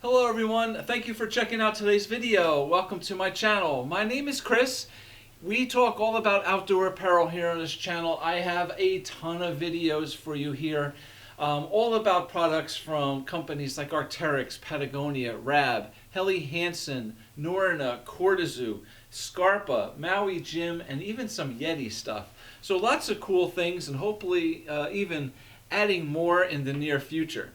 Hello everyone, thank you for checking out today's video. Welcome to my channel. My name is Chris. We talk all about outdoor apparel here on this channel. I have a ton of videos for you here, all about products from companies like Arc'teryx, Patagonia, Rab, Helly Hansen, Norrona, Cortezoo, Scarpa, Maui Jim, and even some Yeti stuff. So lots of cool things, and hopefully even adding more in the near future.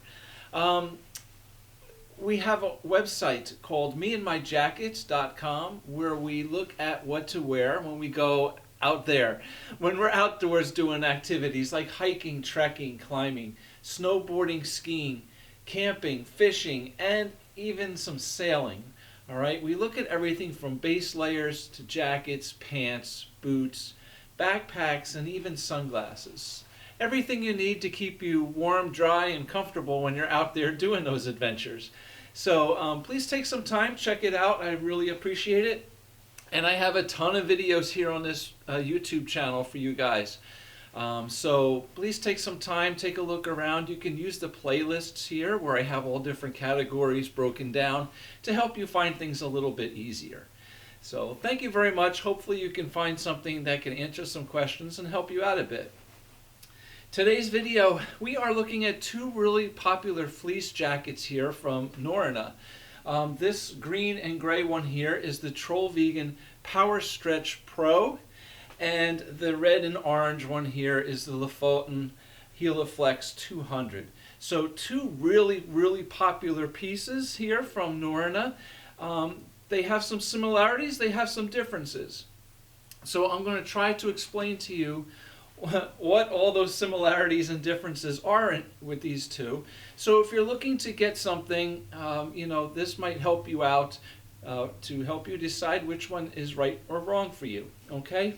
We have a website called meandmyjackets.com where we look at what to wear when we go out there. When we're outdoors doing activities like hiking, trekking, climbing, snowboarding, skiing, camping, fishing, and even some sailing. All right, we look at everything from base layers to jackets, pants, boots, backpacks, and even sunglasses. Everything you need to keep you warm, dry, and comfortable when you're out there doing those adventures. So please take some time, check it out. I really appreciate it. And I have a ton of videos here on this YouTube channel for you guys. So please take some time, take a look around. You can use the playlists here where I have all different categories broken down to help you find things a little bit easier. So thank you very much. Hopefully you can find something that can answer some questions and help you out a bit. Today's video, we are looking at two really popular fleece jackets here from Norrona. This green and gray one here is the Trollveggen Powerstretch Pro, and the red and orange one here is the Lofoten Hiloflex 200. So two really popular pieces here from Norrona. They have some similarities, they have some differences. So I'm going to try to explain to you what all those similarities and differences are with these two. So if you're looking to get something, this might help you out to help you decide which one is right or wrong for you. Okay?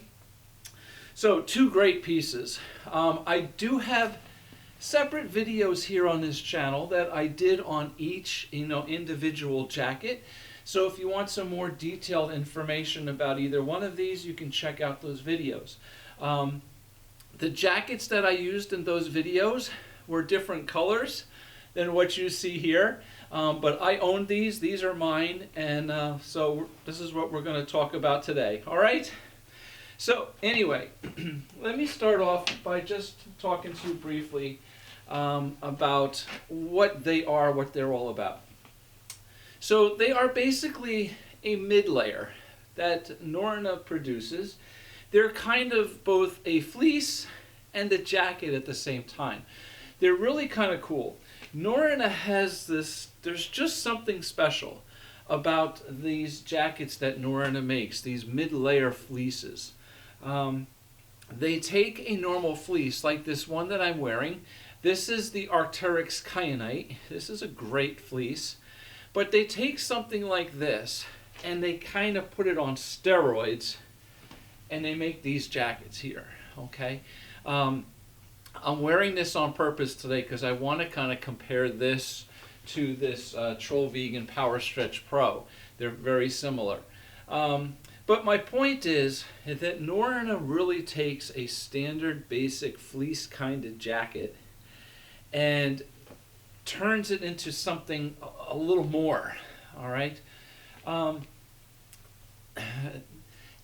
So two great pieces. I do have separate videos here on this channel that I did on each individual jacket. So if you want some more detailed information about either one of these, you can check out those videos. The jackets that I used in those videos were different colors than what you see here, but I own these. These are mine, and so this is what we're going to talk about today. All right? So anyway, let me start off by just talking to you briefly about what they are, what they're all about. So they are basically a mid-layer that Norrona produces. They're kind of both a fleece and a jacket at the same time. They're really kind of cool. Norrona has this, there's just something special about these jackets that Norrona makes, these mid-layer fleeces. They take a normal fleece like this one that I'm wearing. This is the Arc'teryx Kyanite. This is a great fleece. But they take something like this and they kind of put it on steroids, and they make these jackets here. Okay, I'm wearing this on purpose today because I want to kind of compare this to this Trollveggen Powerstretch Pro. They're very similar. But my point is that Norrona really takes a standard basic fleece kind of jacket and turns it into something a little more. All right.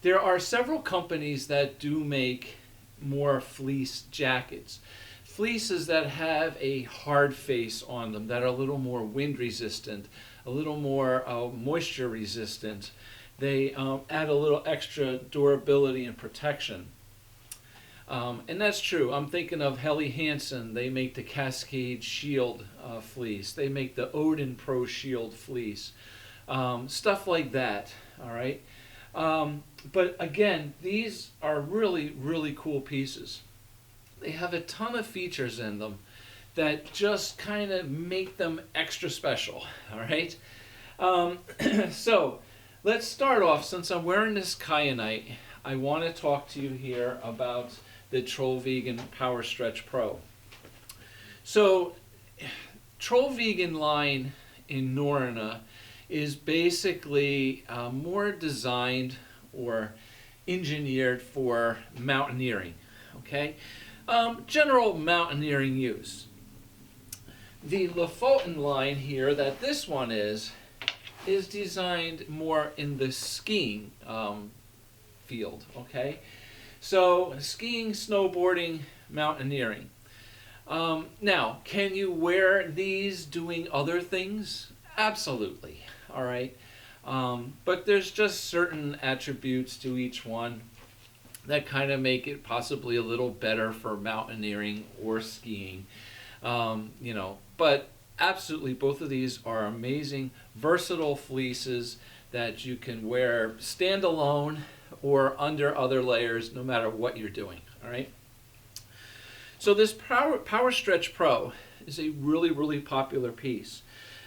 There are several companies that do make more fleece jackets. Fleeces that have a hard face on them, that are a little more wind resistant, a little more moisture resistant. They add a little extra durability and protection. And that's true. I'm thinking of Helly Hansen. They make the Cascade Shield fleece. They make the Odin Pro Shield fleece. Stuff like that. All right. But again, these are really cool pieces. They have a ton of features in them that just kind of make them extra special. All right. So let's start off. Since I'm wearing this Kyanite, I want to talk to you here about the Trollveggen Powerstretch Pro. So Trollveggen line in Norrona is basically more designed or engineered for mountaineering. Okay, general mountaineering use. The Lofoten line here, that this one is designed more in the skiing field, okay? So skiing, snowboarding, mountaineering. Now, can you wear these doing other things? Absolutely, all right? But there's just certain attributes to each one that kind of make it possibly a little better for mountaineering or skiing. But absolutely both of these are amazing, versatile fleeces that you can wear standalone or under other layers no matter what you're doing, all right? So this Powerstretch Pro is a really, really popular piece.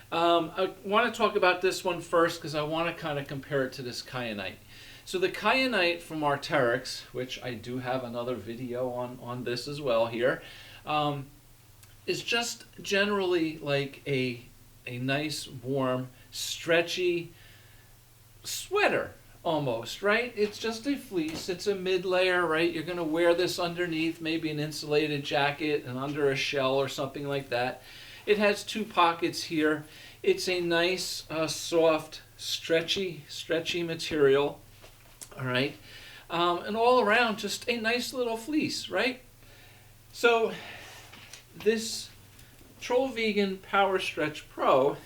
I want to talk about this one first because I want to kind of compare it to this kyanite. So the kyanite from Arc'teryx, which I do have another video on this as well here, is just generally like a nice, warm, stretchy sweater almost, right? It's just a fleece. It's a mid-layer, right? You're going to wear this underneath maybe an insulated jacket and under a shell or something like that. It has two pockets here. It's a nice, soft, stretchy material, all right? And all around, just a nice little fleece, right? So this Trollveggen Powerstretch Pro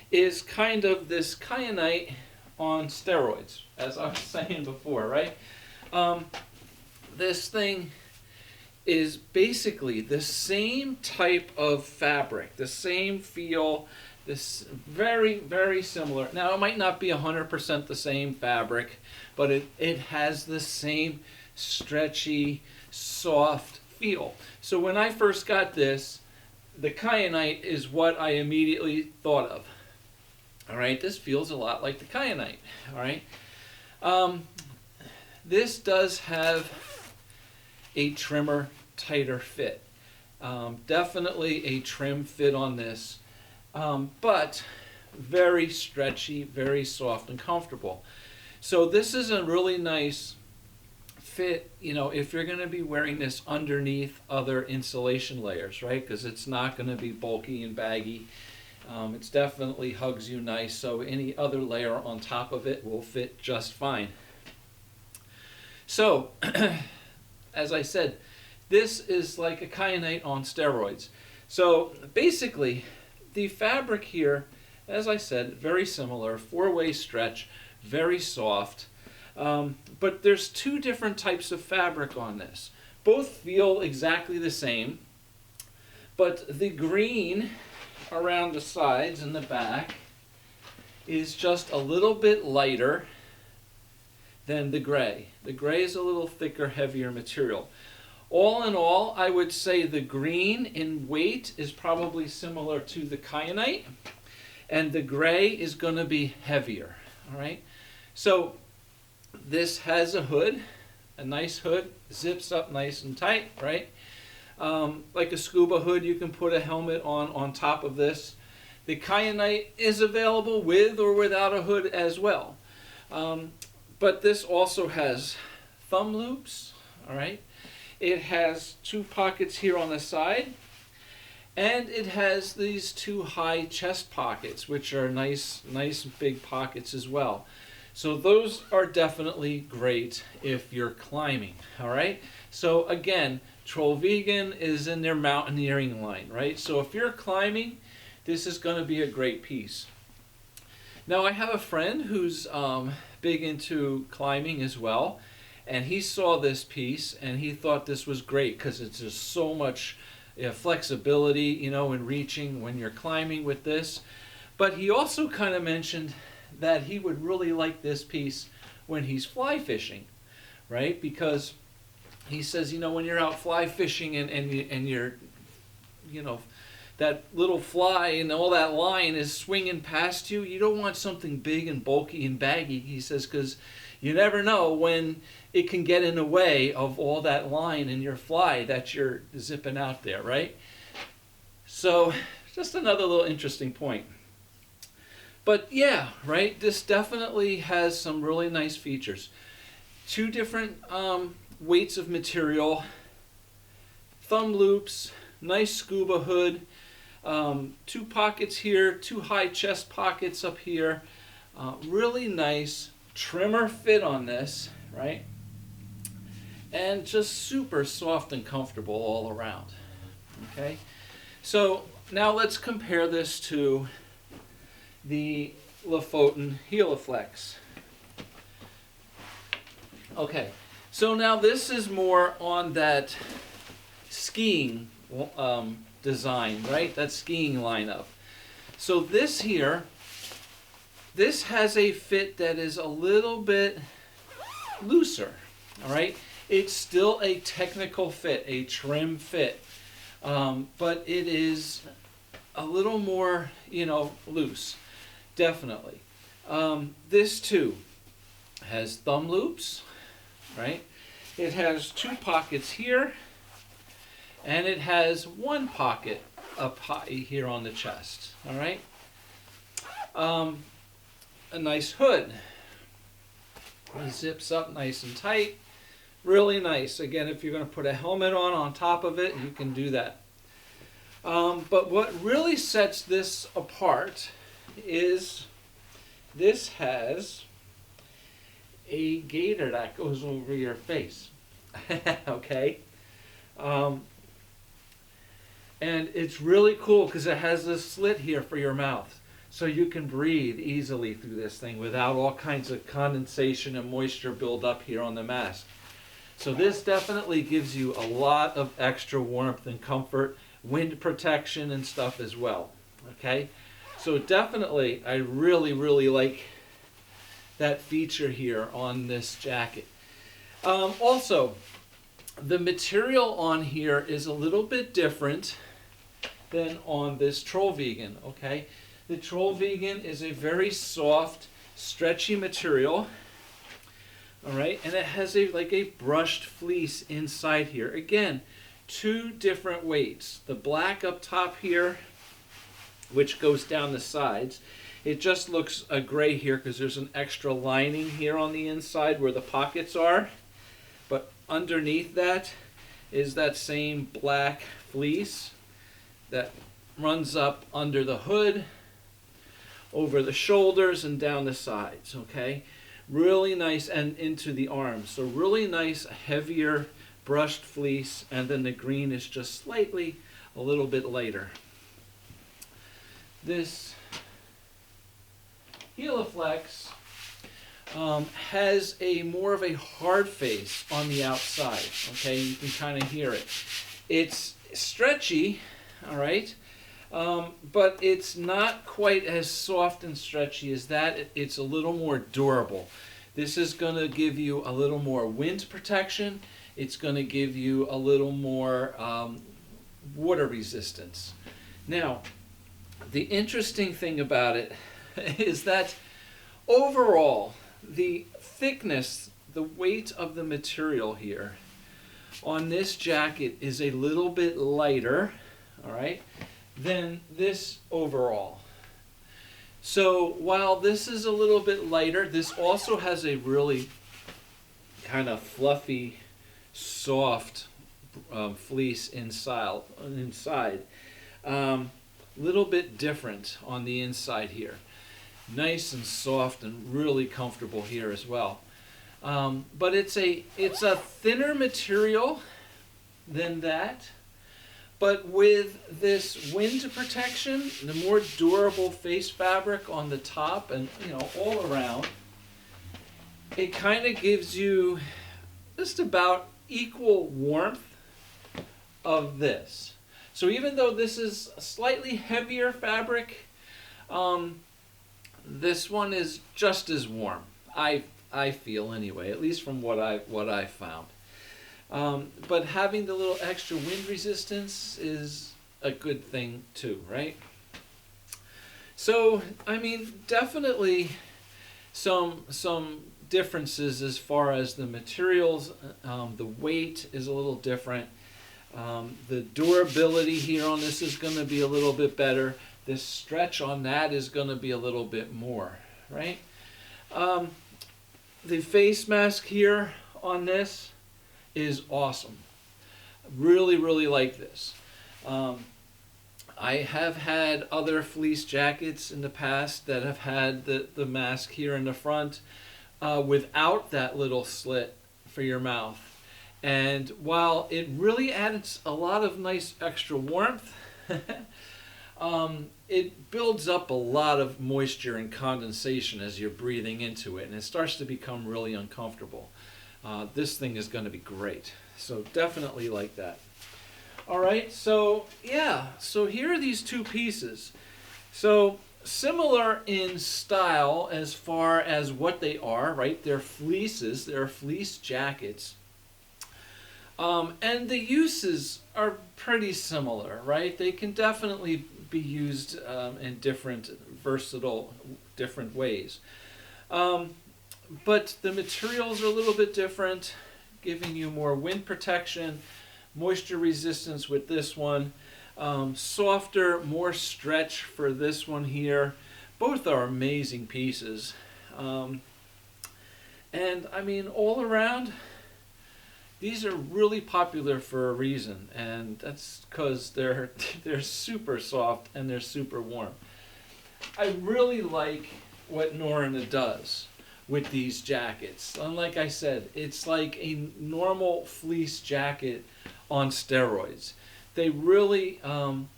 is kind of this kyanite on steroids, as I was saying before, right? This thing is basically the same type of fabric, the same feel, this very, very similar. Now, it might not be 100% the same fabric, but it has the same stretchy, soft feel. So when I first got this, the kyanite is what I immediately thought of. All right, this feels a lot like the kyanite, all right? This does have a trimmer, tighter fit. Definitely a trim fit on this, but very stretchy, very soft and comfortable. So this is a really nice fit, if you're going to be wearing this underneath other insulation layers, right? Because it's not going to be bulky and baggy. It's definitely hugs you nice, so any other layer on top of it will fit just fine. So, as I said, this is like a kyanite on steroids. So basically, the fabric here, as I said, very similar, four-way stretch, very soft. But there's two different types of fabric on this. Both feel exactly the same, but the green around the sides and the back is just a little bit lighter than the gray. The gray is a little thicker, heavier material. All in all, I would say the green in weight is probably similar to the kyanite, and the gray is going to be heavier. All right. So this has a hood, a nice hood, zips up nice and tight, right? Like a scuba hood, you can put a helmet on top of this. The kyanite is available with or without a hood as well. But this also has thumb loops, all right? It has two pockets here on the side, and it has these two high chest pockets, which are nice big pockets as well. So those are definitely great if you're climbing, all right? So again, Trollveggen is in their mountaineering line, right? So if you're climbing, this is going to be a great piece. Now I have a friend who's big into climbing as well, and he saw this piece and he thought this was great because it's just so much flexibility, in reaching when you're climbing with this. But he also kind of mentioned that he would really like this piece when he's fly fishing, right? Because he says, when you're out fly fishing and you're, that little fly and all that line is swinging past you, you don't want something big and bulky and baggy, he says, because you never know when it can get in the way of all that line in your fly that you're zipping out there, right? So just another little interesting point. But yeah, right, this definitely has some really nice features. Two different weights of material, thumb loops, nice scuba hood. Two pockets here, two high chest pockets up here. Really nice trimmer fit on this, right? And just super soft and comfortable all around. Okay, so now let's compare this to the Lofoten Hiloflex. Okay, so now this is more on that skiing design, right? That skiing lineup. So this here, this has a fit that is a little bit looser, all right? It's still a technical fit, a trim fit, but it is a little more, loose, definitely. This too has thumb loops, right? It has two pockets here, and it has one pocket up high here on the chest, all right? A nice hood. It zips up nice and tight. Really nice. Again, if you're going to put a helmet on top of it, you can do that. But what really sets this apart is this has a gaiter that goes over your face. Okay? And it's really cool because it has this slit here for your mouth. So you can breathe easily through this thing without all kinds of condensation and moisture build up here on the mask. So this definitely gives you a lot of extra warmth and comfort, wind protection and stuff as well. Okay? So definitely, I really, really like that feature here on this jacket. Also, the material on here is a little bit different than on this Trollveggen, okay? The Trollveggen is a very soft, stretchy material, all right? And it has like a brushed fleece inside here. Again, two different weights. The black up top here, which goes down the sides. It just looks a gray here because there's an extra lining here on the inside where the pockets are. But underneath that is that same black fleece that runs up under the hood, over the shoulders, and down the sides, okay? Really nice, and into the arms. So really nice, heavier brushed fleece, and then the green is just slightly a little bit lighter. This Hiloflex has a more of a hard face on the outside, okay? You can kind of hear it. It's stretchy, all right? But it's not quite as soft and stretchy as that. It's a little more durable. This is going to give you a little more wind protection. It's going to give you a little more water resistance. Now, the interesting thing about it is that overall, the thickness, the weight of the material here on this jacket is a little bit lighter, all right, than this overall. So while this is a little bit lighter, this also has a really kind of fluffy, soft fleece inside. Little bit different on the inside here. Nice and soft and really comfortable here as well. But it's a thinner material than that. But with this wind protection, the more durable face fabric on the top and all around, it kind of gives you just about equal warmth of this. So even though this is a slightly heavier fabric, this one is just as warm. I feel anyway, at least from what I found. But having the little extra wind resistance is a good thing too, right? So, I mean, definitely some differences as far as the materials. The weight is a little different. The durability here on this is going to be a little bit better. This stretch on that is going to be a little bit more, right? The face mask here on this is awesome. Really, really like this. I have had other fleece jackets in the past that have had the mask here in the front without that little slit for your mouth. And while it really adds a lot of nice extra warmth, it builds up a lot of moisture and condensation as you're breathing into it, and it starts to become really uncomfortable. This thing is going to be great. So definitely like that. All right, so yeah, so here are these two pieces. So similar in style as far as what they are, right? They're fleeces, they're fleece jackets. And the uses are pretty similar, right? They can definitely be used in different, versatile, different ways. But the materials are a little bit different, giving you more wind protection, moisture resistance with this one, softer, more stretch for this one here. Both are amazing pieces. And I mean, all around, these are really popular for a reason, and that's because they're super soft and they're super warm. I really like what Norrona does with these jackets. And like I said, it's like a normal fleece jacket on steroids. They really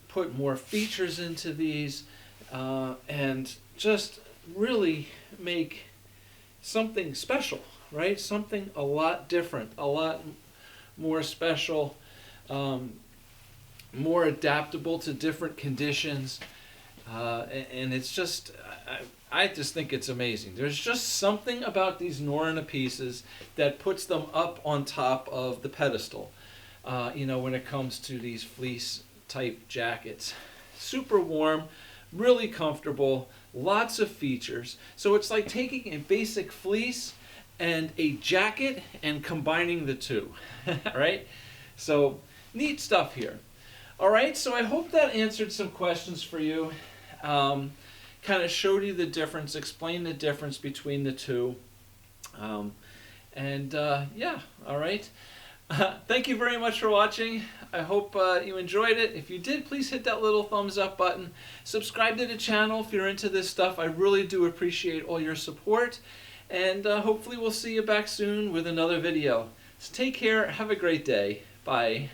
put more features into these and just really make something special, right? Something a lot different, a lot more special, more adaptable to different conditions. And it's just, I just think it's amazing. There's just something about these Norrona pieces that puts them up on top of the pedestal, when it comes to these fleece type jackets. Super warm, really comfortable, lots of features. So it's like taking a basic fleece and a jacket and combining the two, right? So neat stuff here. All right, so I hope that answered some questions for you. Kind of showed you the difference, explained the difference between the two. Yeah, all right. Thank you very much for watching. I hope you enjoyed it. If you did, please hit that little thumbs up button. Subscribe to the channel if you're into this stuff. I really do appreciate all your support. And hopefully we'll see you back soon with another video. So take care. Have a great day. Bye.